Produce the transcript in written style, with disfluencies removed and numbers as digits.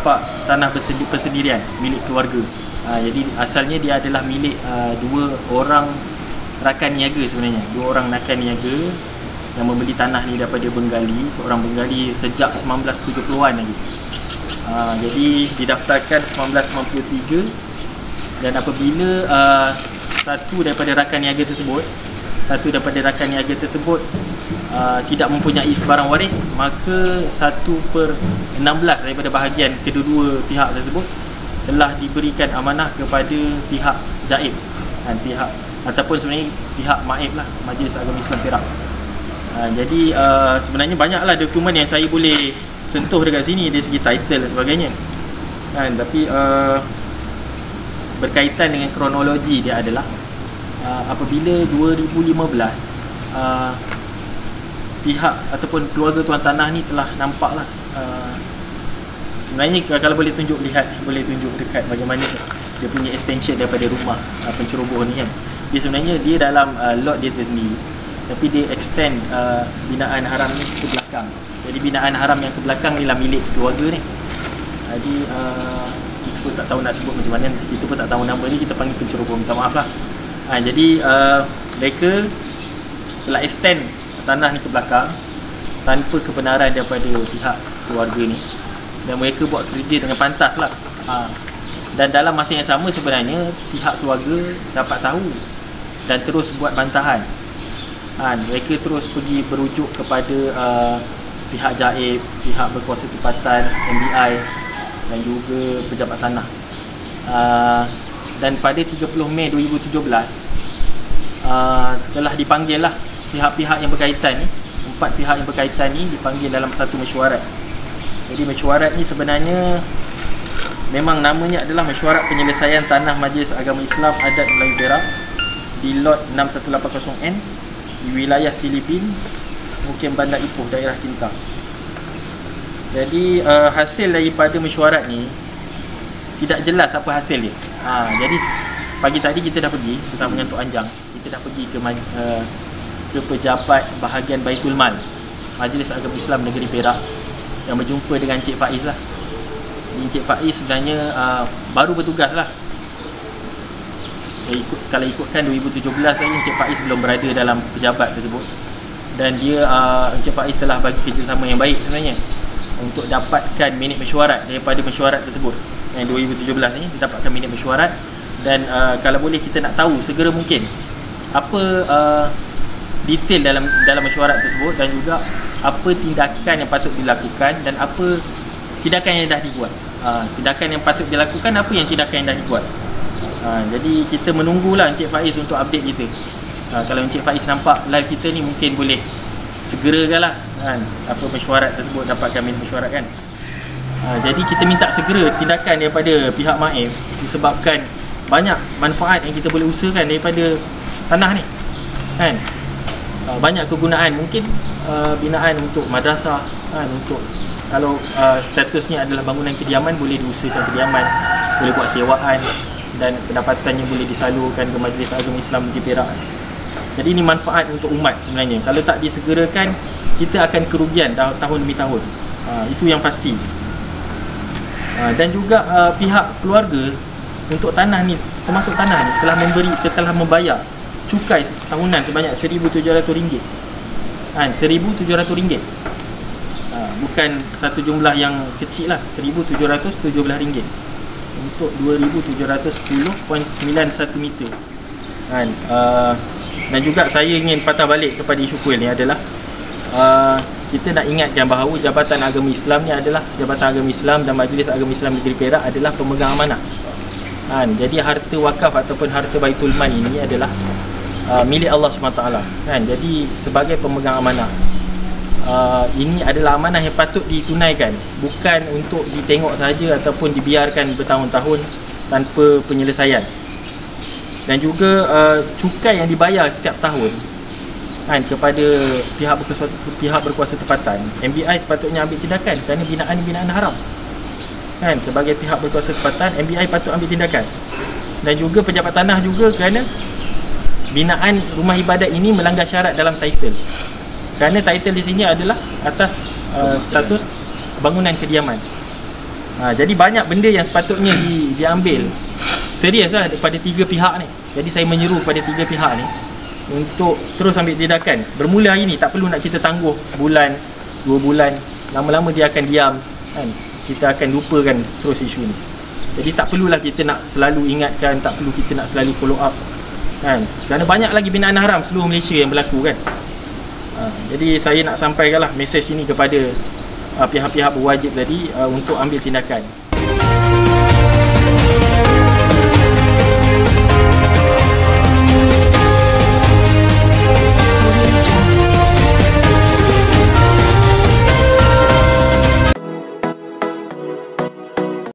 tapak tanah persendirian milik keluarga. Jadi asalnya dia adalah milik dua orang rakan niaga sebenarnya. Dua orang rakan niaga yang membeli tanah ni daripada Bengali, seorang Bengali sejak 1970-an lagi. Jadi didaftarkan 1993, dan apabila satu daripada rakan niaga tersebut tidak mempunyai sebarang waris, maka 1/16 daripada bahagian kedua-dua pihak tersebut telah diberikan amanah kepada pihak jaib, pihak ataupun sebenarnya pihak MAIP lah, Majlis Agama Islam Perak. Jadi sebenarnya banyaklah dokumen yang saya boleh sentuh dekat sini dari segi title dan sebagainya, tapi berkaitan dengan kronologi dia adalah apabila 2015 pihak ataupun keluarga tuan tanah ni telah nampaklah sebenarnya kalau boleh tunjuk dekat bagaimana dia punya extension daripada rumah penceroboh ni kan. Dia sebenarnya dia dalam lot dia sendiri, tapi dia extend binaan haram ni ke belakang. Jadi binaan haram yang ke belakang ni lah milik keluarga ni. Jadi kita pun tak tahu nak sebut macam mana, kita pun tak tahu nama ni, kita panggil penceroboh, minta maaf lah. Jadi mereka telah extend tanah ni ke belakang tanpa kebenaran daripada pihak keluarga ni, dan mereka buat kerja dengan pantas lah. Dan dalam masa yang sama sebenarnya pihak keluarga dapat tahu dan terus buat bantahan. Mereka terus pergi berujuk kepada pihak jaib, pihak berkuasa tempatan, MBI dan juga pejabat tanah. Dan pada 30 Mei 2017 telah dipanggil lah pihak-pihak yang berkaitan ni, 4 pihak yang berkaitan ni dipanggil dalam satu mesyuarat. Jadi mesyuarat ni sebenarnya memang namanya adalah Mesyuarat Penyelesaian Tanah Majlis Agama Islam Adat Melayu Perak di lot 6180N di wilayah Silipin, Mukim Bandar Ipoh, daerah Tintang. Jadi hasil daripada mesyuarat ni tidak jelas apa hasil dia. Jadi pagi tadi kita dah pergi bersama dengan Tok Anjang, kita dah pergi ke pejabat bahagian Baitul Mal Majlis Agama Islam Negeri Perak yang berjumpa dengan Encik Faiz lah. Encik Faiz sebenarnya baru bertugas lah. Kalau ikutkan 2017 lagi Encik Faiz belum berada dalam pejabat tersebut, dan dia Encik Faiz telah bagi kerjasama yang baik sebenarnya untuk dapatkan minit mesyuarat daripada mesyuarat tersebut. Yang 2017 ni dia dapatkan minit mesyuarat, dan kalau boleh kita nak tahu segera mungkin apa detail dalam mesyuarat tersebut, dan juga apa tindakan yang patut dilakukan dan apa tindakan yang dah dibuat. Tindakan yang patut dilakukan, apa yang tindakan yang dah dibuat. Jadi kita menunggulah Encik Faiz untuk update kita. Kalau Encik Faiz nampak live kita ni, mungkin boleh segerakanlah apa mesyuarat tersebut, dapatkan minit mesyuarat kan. Jadi kita minta segera tindakan daripada pihak MAIP, disebabkan banyak manfaat yang kita boleh usahakan daripada tanah ni kan. Banyak kegunaan, mungkin binaan untuk madrasah untuk kalau statusnya adalah bangunan kediaman, boleh diusahakan kediaman, boleh buat sewaan, dan pendapatannya boleh disalurkan ke Majlis Agama Islam di Perak. Jadi ini manfaat untuk umat sebenarnya. Kalau tak disegerakan, kita akan kerugian tahun demi tahun. Itu yang pasti. Dan juga pihak keluarga untuk tanah ni, termasuk tanah ni, telah membayar cukai tahunan sebanyak RM1,700. RM1,700. Bukan satu jumlah yang kecil lah, RM1,717 untuk 2,710.91 meter. Dan juga saya ingin patah balik kepada isu kuil ni adalah kita nak ingatkan bahawa Jabatan Agama Islam ni adalah Jabatan Agama Islam dan Majlis Agama Islam Negeri Perak adalah pemegang amanah. Jadi harta wakaf ataupun harta Baitul Mal ini adalah milik Allah SWT kan. Jadi sebagai pemegang amanah, ini adalah amanah yang patut ditunaikan, bukan untuk ditengok saja ataupun dibiarkan bertahun-tahun tanpa penyelesaian. Dan juga cukai yang dibayar setiap tahun kan kepada pihak berkuasa tempatan, MBI sepatutnya ambil tindakan kerana binaan haram kan. Sebagai pihak berkuasa tempatan, MBI patut ambil tindakan. Dan juga pejabat tanah juga, kerana binaan rumah ibadat ini melanggar syarat dalam title. Kerana title di sini adalah atas status bangunan kediaman. Jadi banyak benda yang sepatutnya diambil serius lah daripada 3 pihak ni. Jadi saya menyeru kepada 3 pihak ni untuk terus ambil tindakan. Bermula hari ni, tak perlu nak kita tangguh bulan, 2 bulan. Lama-lama dia akan diam kan? Kita akan lupakan terus isu ni. Jadi tak perlulah kita nak selalu ingatkan, tak perlu kita nak selalu follow up kan? Kerana banyak lagi binaan haram seluruh Malaysia yang berlaku kan. Jadi saya nak sampaikanlah mesej ini kepada pihak-pihak berwajib tadi untuk ambil tindakan.